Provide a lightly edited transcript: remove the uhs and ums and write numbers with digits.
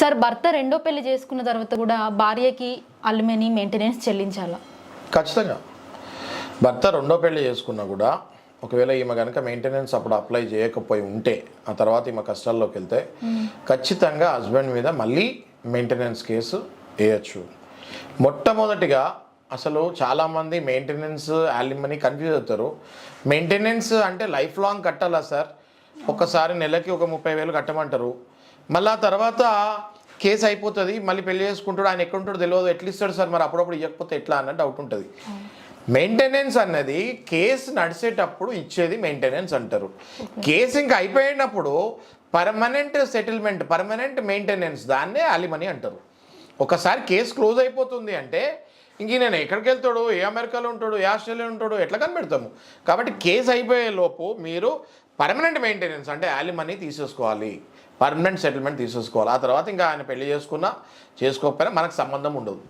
Sir భర్త రెండో పెళ్లి చేసుకున్న తర్వాత కూడా భార్యకి అలిమనీ మెయింటెనెన్స్ చెల్లించాలా? ఖచ్చితంగా. భర్త రెండో పెళ్లి చేసుకున్నా కూడా ఒకవేళ ఈమె కనుక మెయింటెనెన్స్ అప్పుడు అప్లై చేయకపోయి ఉంటే ఆ తర్వాత ఈమె కష్టాల్లోకి వెళ్తే ఖచ్చితంగా హస్బెండ్ మీద మళ్ళీ మెయింటెనెన్స్ కేసు వేయచ్చు. మొట్టమొదటిగా అసలు చాలామంది మెయింటెనెన్స్ యాలిమనీ కన్ఫ్యూజ్ అవుతారు. మెయింటెనెన్స్ అంటే లైఫ్ లాంగ్ కట్టాలా సార్? ఒక్కసారి నెలకి ఒక 30,000 కట్టమంటారు. మళ్ళీ తర్వాత కేసు అయిపోతుంది, మళ్ళీ పెళ్లి చేసుకుంటాడు, ఆయన ఎక్కడుంటాడు తెలియదు, ఎట్లా ఇస్తాడు సార్ మరి అప్పుడప్పుడు ఇవ్వకపోతే ఎట్లా అన్న డౌట్ ఉంటుంది. మెయింటెనెన్స్ అన్నది కేసు నడిచేటప్పుడు ఇచ్చేది మెయింటెనెన్స్ అంటారు. కేసు ఇంకా అయిపోయినప్పుడు పర్మనెంట్ సెటిల్మెంట్, పర్మనెంట్ మెయింటెనెన్స్, దాన్నే అలిమనీ అంటారు. ఒకసారి కేసు క్లోజ్ అయిపోతుంది అంటే ఇంక నేను ఎక్కడికి వెళ్తాడు, ఏ అమెరికాలో ఉంటాడు, ఏ ఆస్ట్రేలియా ఉంటాడు, ఎట్లా కనిపెడతాము? కాబట్టి కేసు అయిపోయే లోపు మీరు పర్మనెంట్ మెయింటెనెన్స్ అంటే యాలిమనీ తీసేసుకోవాలి, పర్మనెంట్ సెటిల్మెంట్ తీసేసుకోవాలి. ఆ తర్వాత ఇంకా ఆయన పెళ్లి చేసుకున్నా చేసుకోకపోయినా మనకు సంబంధం ఉండదు.